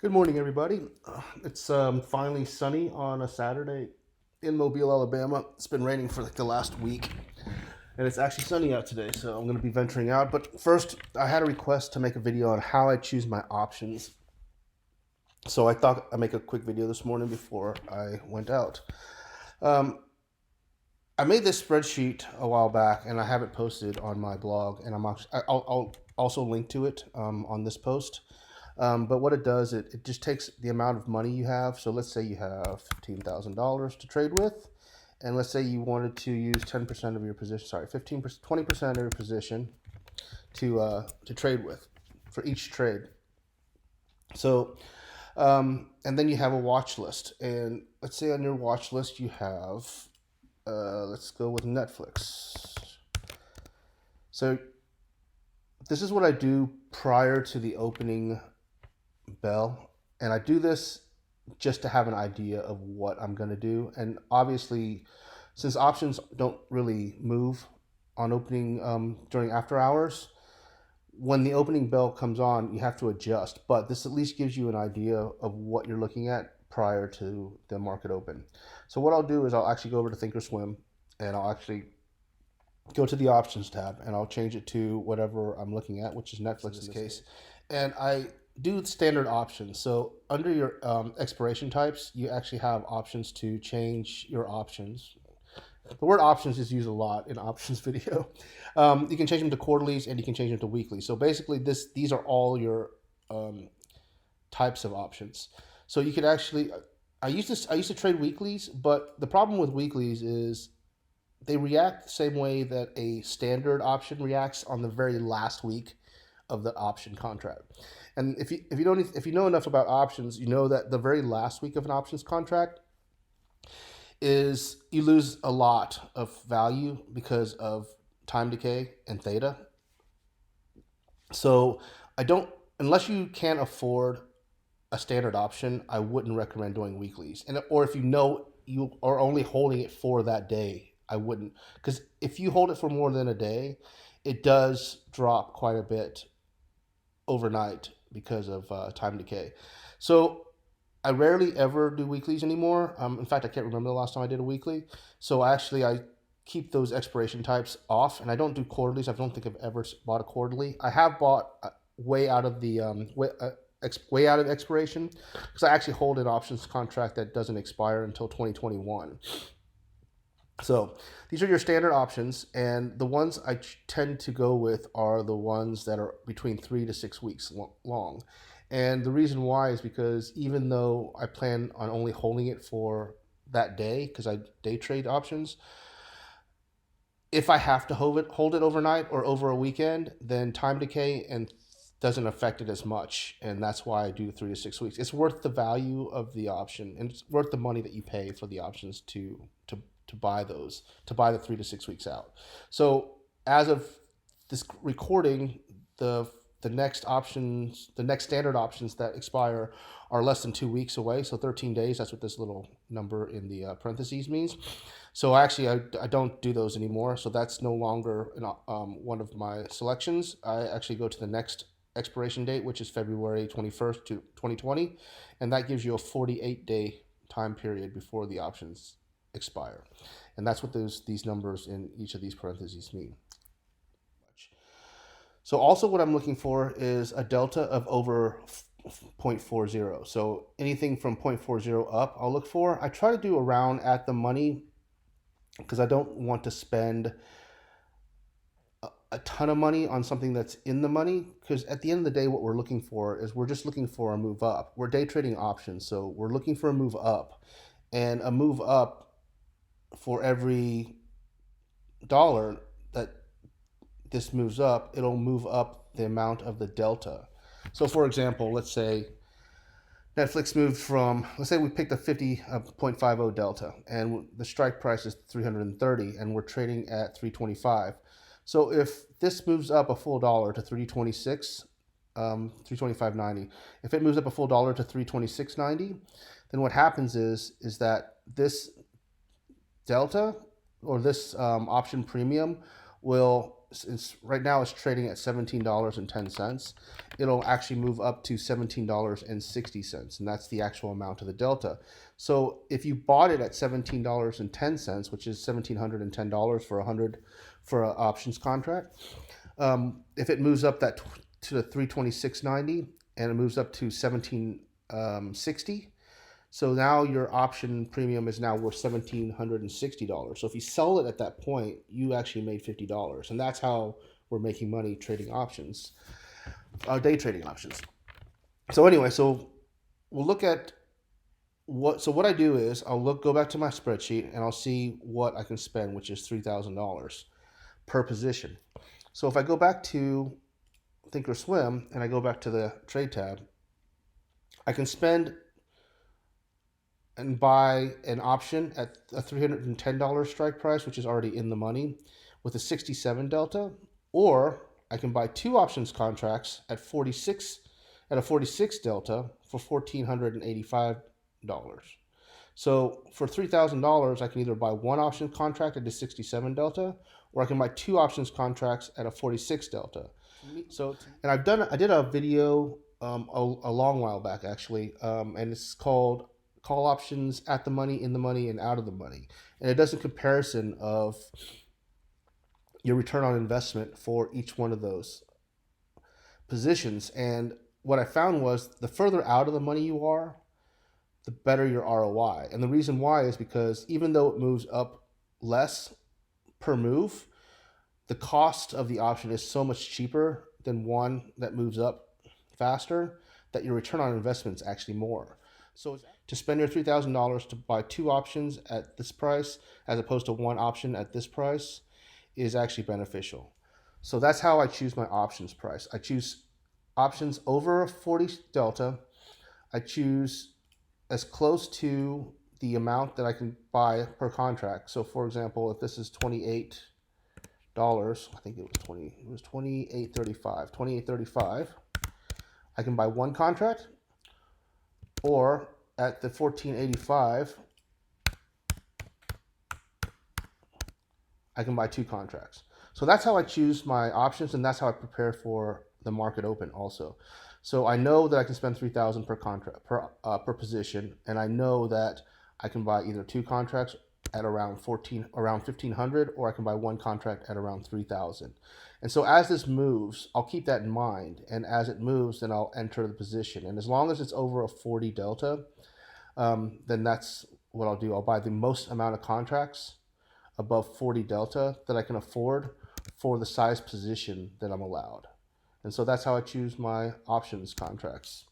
Good morning, everybody. It's finally sunny on a Saturday in Mobile, Alabama. It's been raining for like the last week, and it's actually sunny out today, so I'm going to be venturing out. But first, I had a request to make a video on how I choose my options. So I thought I'd make a quick video this morning before I went out. Um, I made this spreadsheet a while back, and I have it posted on my blog, and I'll also link to it on this post. But what it does, it just takes the amount of money you have. So let's say you have $15,000 to trade with, and let's say you wanted to use 10% of your position, sorry, 15%, 20% of your position to trade with for each trade. So, and then you have a watch list, and let's say on your watch list you have, let's go with Netflix. So this is what I do prior to the opening bell, and I do this just to have an idea of what I'm going to do. And obviously, since options don't really move on opening during after hours, when the opening bell comes on, you have to adjust. But this at least gives you an idea of what you're looking at prior to the market open. So what I'll do is I'll actually go over to Thinkorswim, and I'll actually go to the options tab, and I'll change it to whatever I'm looking at, which is Netflix in this case. And I do standard options. So under your expiration types, you actually have options to change your options. The word options is used a lot in options video. You can change them to quarterlies, and you can change them to weekly. So basically, these are all your types of options. So you could actually, I used to trade weeklies, but the problem with weeklies is they react the same way that a standard option reacts on the very last week of the option contract. And if you know enough about options, you know that the very last week of an options contract is you lose a lot of value because of time decay and theta. So I don't, unless you can't afford a standard option, I wouldn't recommend doing weeklies. And or if you know you are only holding it for that day, I wouldn't, because if you hold it for more than a day, it does drop quite a bit overnight because of time decay. So I rarely ever do weeklies anymore. In fact, I can't remember the last time I did a weekly. So actually, I keep those expiration types off, and I don't do quarterlies. I don't think I've ever bought a quarterly. I have bought way out of the way out of expiration, because I actually hold an options contract that doesn't expire until 2021. So these are your standard options, and the ones I tend to go with are the ones that are between 3 to 6 weeks long. And the reason why is because even though I plan on only holding it for that day, because I day trade options, if I have to hold it overnight or over a weekend, then time decay and doesn't affect it as much, and that's why I do 3 to 6 weeks. It's worth the value of the option, and it's worth the money that you pay for the options to buy those, to buy the 3 to 6 weeks out. So as of this recording, the next options, the next standard options that expire are less than 2 weeks away. So 13 days. That's what this little number in the parentheses means. So actually, I don't do those anymore. So that's no longer one of my selections. I actually go to the next expiration date, which is February 21st to 2020, and that gives you a 48-day time period before the options expire. And that's what these numbers in each of these parentheses mean. So also what I'm looking for is a delta of over 0.40. So anything from 0.40 up, I'll look for. I try to do around at the money, because I don't want to spend a ton of money on something that's in the money, because at the end of the day, what we're looking for is we're just looking for a move up. We're day trading options, so we're looking for a move up. And a move up, for every dollar that this moves up, it'll move up the amount of the delta. So for example, let's say Netflix moved from, let's say we picked a 50.50 delta, and the strike price is 330, and we're trading at 325. So if this moves up a full dollar to 326, 325.90, if it moves up a full dollar to 326.90, then what happens is that this delta, or this option premium, will since right now it's trading at $17.10, it'll actually move up to $17.60, and that's the actual amount of the delta. So if you bought it at $17.10, which is $1,710 for an options contract, if it moves up to the 326.90 and it moves up to 1760, so now your option premium is now worth $1,760. So if you sell it at that point, you actually made $50, and that's how we're making money trading options, day trading options. So anyway, so we'll look at what. So what I do is go back to my spreadsheet and I'll see what I can spend, which is $3,000 per position. So if I go back to Thinkorswim and I go back to the trade tab, I can spend and buy an option at a $310 strike price, which is already in the money, with a 67 delta, or I can buy two options contracts at a 46 delta for $1,485. So for $3,000, I can either buy one option contract at a 67 delta, or I can buy two options contracts at a 46 delta. So, and I did a video a long while back actually, and it's called Call Options at the Money, in the Money, and Out of the Money, and it does a comparison of your return on investment for each one of those positions. And what I found was the further out of the money you are, the better your ROI. And the reason why is because even though it moves up less per move, the cost of the option is so much cheaper than one that moves up faster that your return on investment is actually more. So to spend your $3,000 to buy two options at this price as opposed to one option at this price is actually beneficial. So that's how I choose my options price. I choose options over a 40 delta. I choose as close to the amount that I can buy per contract. So for example, if this is $28, I think it was $28.35. I can buy one contract, or at the $14.85, I can buy two contracts. So that's how I choose my options, and that's how I prepare for the market open also. So I know that I can spend $3,000 per contract per position, and I know that I can buy either two contracts at around $1,500, or I can buy one contract at around $3,000. And so as this moves, I'll keep that in mind, and as it moves, then I'll enter the position. And as long as it's over a 40 delta, then that's what I'll do. I'll buy the most amount of contracts above 40 delta that I can afford for the size position that I'm allowed. And so that's how I choose my options contracts.